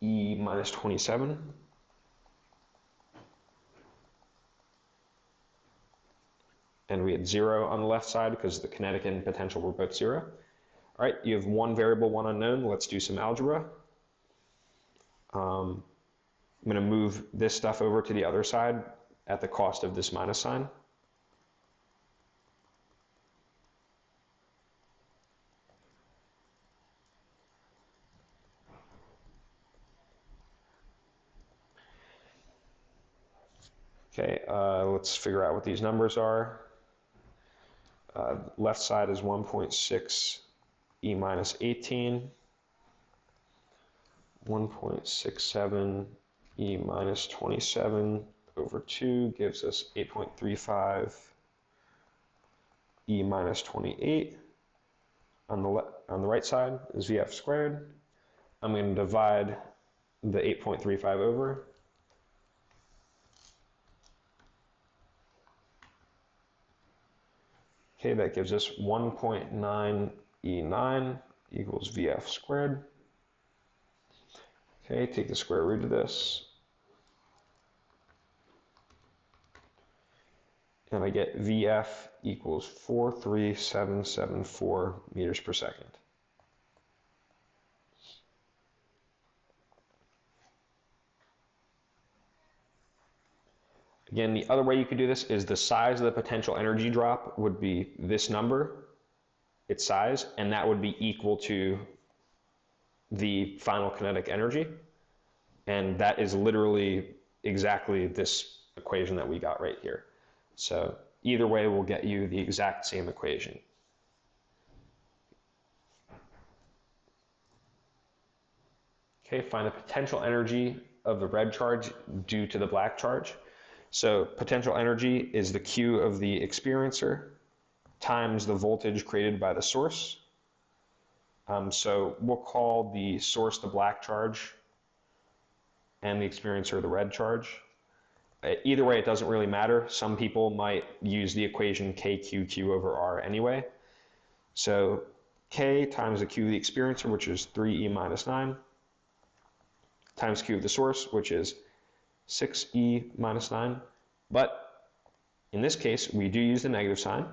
E minus 27. And we had 0 on the left side because the kinetic and potential were both 0. All right, you have one variable, one unknown. Let's do some algebra. I'm going to move this stuff over to the other side at the cost of this minus sign. Okay, let's figure out what these numbers are. Left side is 1.6 E minus 18. 1.67 E minus 27 over 2 gives us 8.35 E minus 28. On the right side is VF squared. I'm going to divide the 8.35 over. Okay, that gives us 1.9 E9 equals VF squared. Okay, take the square root of this. And I get VF equals 43774 meters per second. Again, the other way you could do this is the size of the potential energy drop would be this number, its size, and that would be equal to the final kinetic energy. And that is literally exactly this equation that we got right here. So either way will get you the exact same equation. Okay, find the potential energy of the red charge due to the black charge. So potential energy is the Q of the experiencer times the voltage created by the source. So we'll call the source the black charge and the experiencer the red charge. Either way, it doesn't really matter. Some people might use the equation KQQ over R anyway. So K times the Q of the experiencer, which is 3E minus 9, times Q of the source, which is 6E minus 9. But in this case, we do use the negative sign.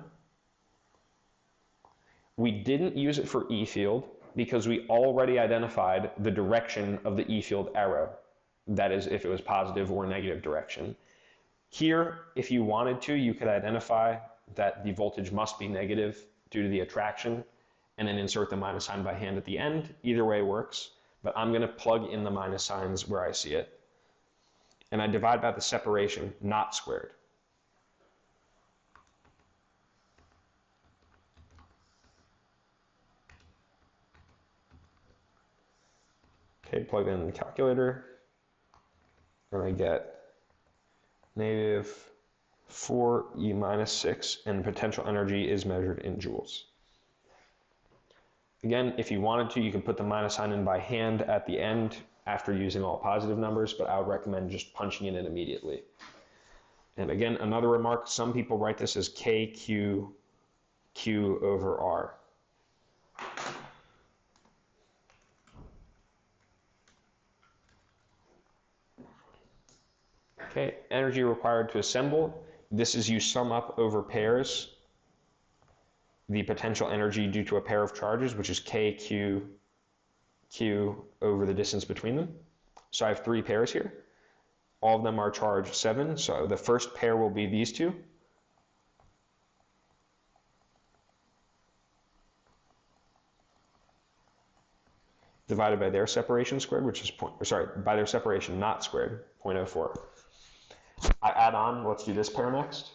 We didn't use it for E field because we already identified the direction of the E field arrow. That is, if it was positive or negative direction. Here, if you wanted to, you could identify that the voltage must be negative due to the attraction, and then insert the minus sign by hand at the end. Either way works, but I'm going to plug in the minus signs where I see it. And I divide by the separation, not squared. Okay, plug in the calculator, and I get negative 4e minus 6, and potential energy is measured in joules. Again, if you wanted to, you could put the minus sign in by hand at the end after using all positive numbers, but I would recommend just punching it in immediately. And again, another remark, some people write this as KQ Q over R. Okay, energy required to assemble. This is you sum up over pairs the potential energy due to a pair of charges, which is KQ Q over the distance between them. So I have 3 pairs here. All of them are charged 7, so the first pair will be these two. Divided by their separation squared, which is by their separation not squared, 0.04. I add on, let's do this pair next.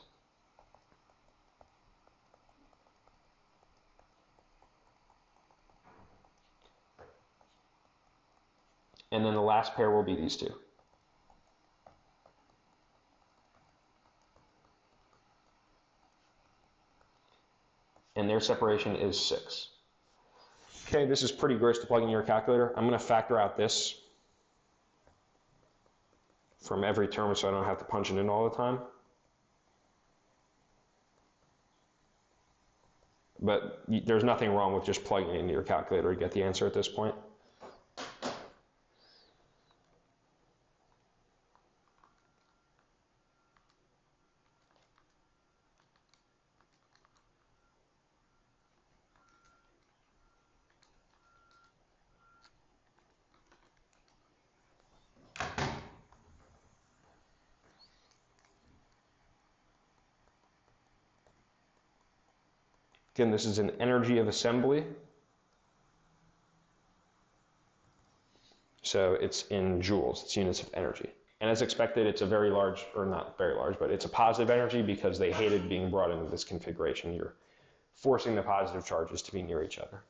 And then the last pair will be these two. And their separation is 6. Okay, this is pretty gross to plug in your calculator. I'm going to factor out this from every term so I don't have to punch it in all the time. But there's nothing wrong with just plugging it into your calculator to get the answer at this point. Again, this is an energy of assembly. So it's in joules, it's units of energy. And as expected, it's a very large, or not very large, but it's a positive energy because they hated being brought into this configuration. You're forcing the positive charges to be near each other.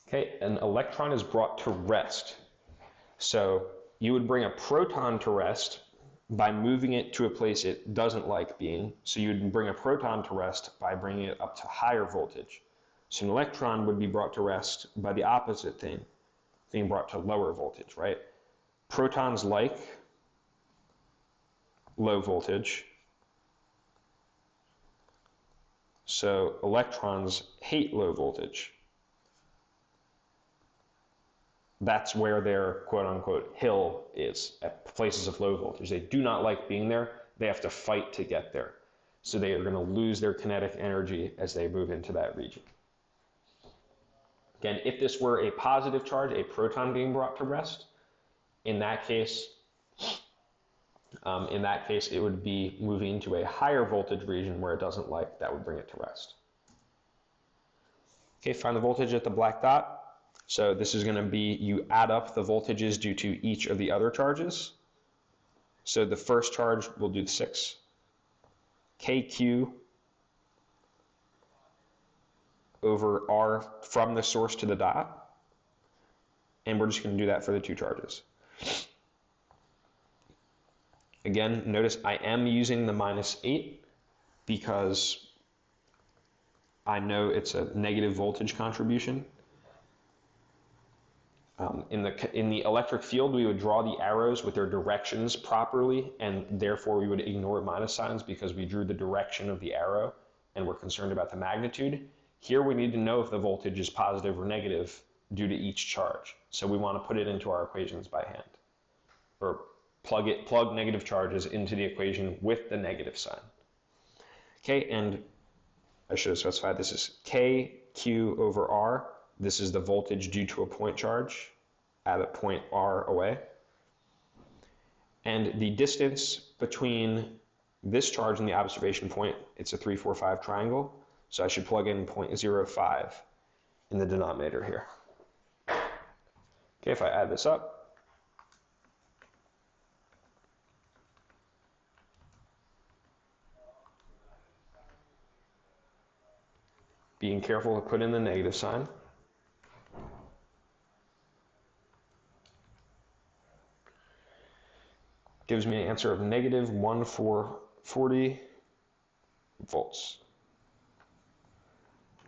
Okay, an electron is brought to rest. So you would bring a proton to rest by moving it to a place it doesn't like being. So you'd bring a proton to rest by bringing it up to higher voltage. So an electron would be brought to rest by the opposite thing, being brought to lower voltage, right? Protons like low voltage. So electrons hate low voltage. That's where their quote-unquote hill is, at places of low voltage. They do not like being there. They have to fight to get there. So they are going to lose their kinetic energy as they move into that region. Again, if this were a positive charge, a proton being brought to rest, in that case, it would be moving into a higher voltage region where it doesn't like, that would bring it to rest. Okay, find the voltage at the black dot. So this is going to be, you add up the voltages due to each of the other charges. So the first charge will do the 6. KQ over R from the source to the dot. And we're just going to do that for the 2 charges. Again, notice I am using the -8 because I know it's a negative voltage contribution. In the electric field, we would draw the arrows with their directions properly, and therefore we would ignore minus signs because we drew the direction of the arrow and we're concerned about the magnitude. Here we need to know if the voltage is positive or negative due to each charge. So we want to put it into our equations by hand, or plug negative charges into the equation with the negative sign. Okay, and I should have specified this is KQ over R. This is the voltage due to a point charge. at a point R away. And the distance between this charge and the observation point, it's a 3, 4, 5 triangle. So I should plug in 0.05 in the denominator here. Okay, if I add this up, being careful to put in the negative sign. Gives me an answer of negative 1440 volts.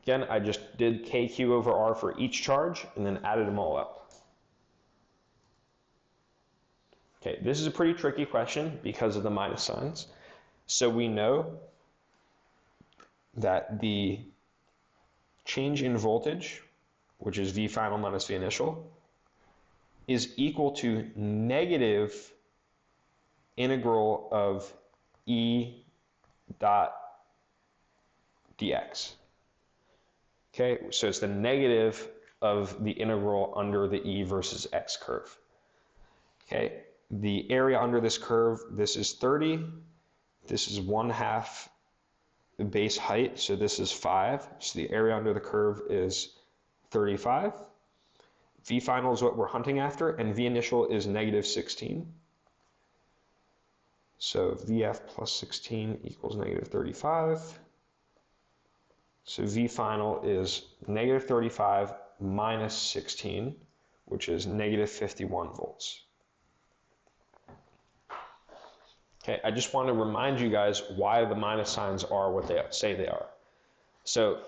Again, I just did KQ over R for each charge and then added them all up. Okay, this is a pretty tricky question because of the minus signs. So we know that the change in voltage, which is V final minus V initial, is equal to negative integral of E dot dx. Okay, so it's the negative of the integral under the E versus x curve. Okay, the area under this curve, this is 30, this is 1/2 the base height, so this is 5, so the area under the curve is 35. V final is what we're hunting after, and V initial is negative 16. So VF plus 16 equals negative 35. So V final is negative 35 minus 16, which is negative 51 volts. Okay, I just want to remind you guys why the minus signs are what they say they are. So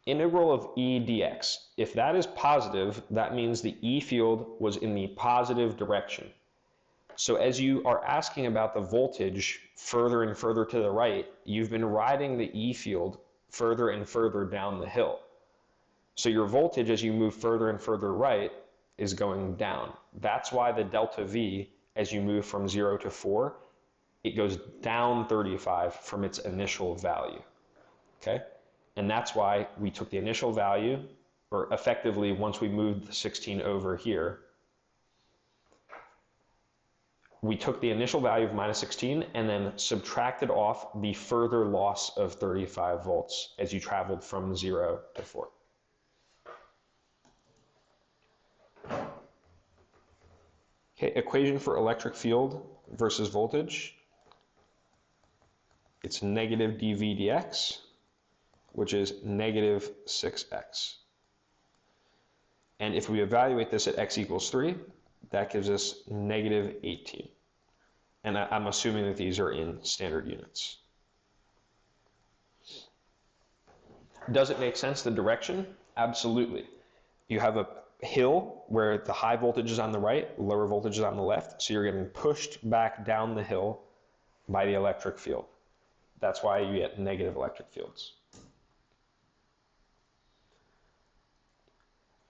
integral of E dx, if that is positive, that means the E field was in the positive direction. So as you are asking about the voltage further and further to the right, you've been riding the E field further and further down the hill. So your voltage as you move further and further right is going down. That's why the delta V, as you move from 0 to 4, it goes down 35 from its initial value. Okay? And that's why we took the initial value, or effectively once we moved the 16 over here, we took the initial value of minus 16 and then subtracted off the further loss of 35 volts as you traveled from 0 to 4. Okay, equation for electric field versus voltage. It's negative dV dx, which is negative 6x. And if we evaluate this at x equals 3, that gives us negative 18. And I'm assuming that these are in standard units. Does it make sense, the direction? Absolutely. You have a hill where the high voltage is on the right, lower voltage is on the left, so you're getting pushed back down the hill by the electric field. That's why you get negative electric fields.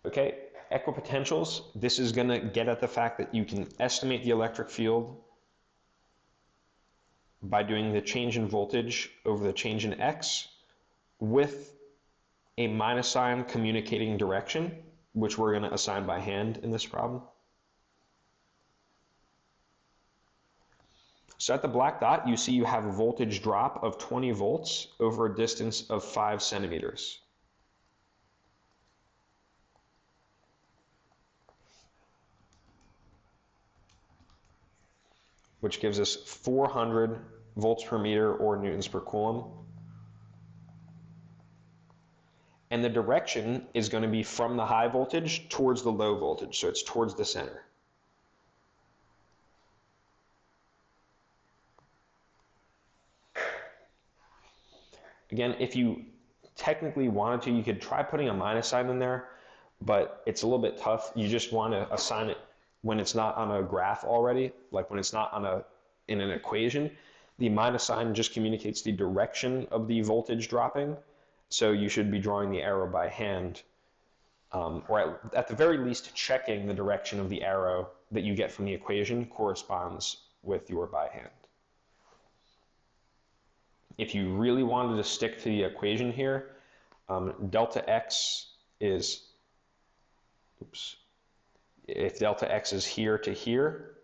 Okay, equipotentials, this is going to get at the fact that you can estimate the electric field by doing the change in voltage over the change in x with a minus sign communicating direction, which we're going to assign by hand in this problem. So at the black dot, you see you have a voltage drop of 20 volts over a distance of 5 centimeters. Which gives us 400 volts per meter or newtons per coulomb. And the direction is going to be from the high voltage towards the low voltage, so it's towards the center. Again, if you technically wanted to, you could try putting a minus sign in there, but it's a little bit tough. You just want to assign it when it's not on a graph already, like when it's not on in an equation. The minus sign just communicates the direction of the voltage dropping, so you should be drawing the arrow by hand, or at the very least checking the direction of the arrow that you get from the equation corresponds with your by hand. If you really wanted to stick to the equation here, delta x is, if delta x is here to here,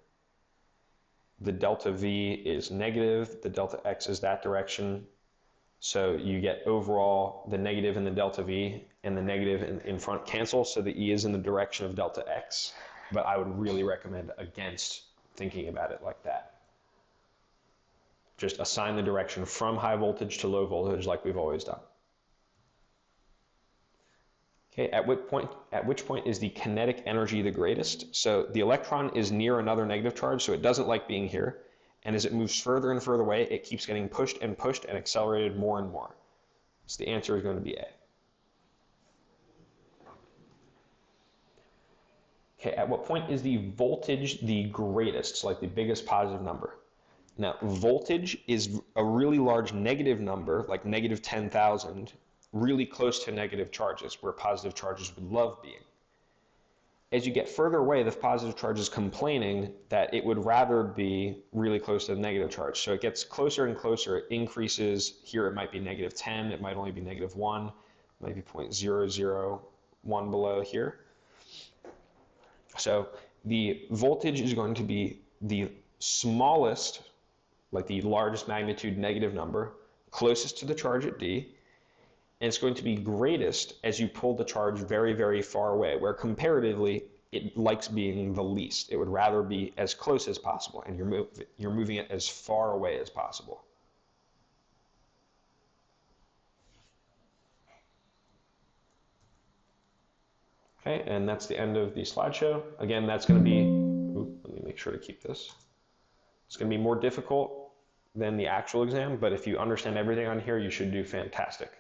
the delta v is negative, the delta x is that direction. So you get overall the negative in the delta v and the negative in front cancel, so the E is in the direction of delta x. But I would really recommend against thinking about it like that. Just assign the direction from high voltage to low voltage like we've always done. Okay, at which point is the kinetic energy the greatest? So the electron is near another negative charge, so it doesn't like being here. And as it moves further and further away, it keeps getting pushed and accelerated more and more. So the answer is going to be A. Okay, at what point is the voltage the greatest, so like the biggest positive number? Now, voltage is a really large negative number, like negative 10,000, really close to negative charges, where positive charges would love being. As you get further away, the positive charge is complaining that it would rather be really close to the negative charge. So it gets closer and closer, it increases. Here it might be negative 10, it might only be negative 1, it might be 0.001 below here. So the voltage is going to be the smallest, like the largest magnitude negative number, closest to the charge at D, and it's going to be greatest as you pull the charge very, very far away, where comparatively it likes being the least. It would rather be as close as possible, and you're moving it as far away as possible. Okay, and that's the end of the slideshow. Again, that's going to be, let me make sure to keep this. It's going to be more difficult than the actual exam, but if you understand everything on here, you should do fantastic.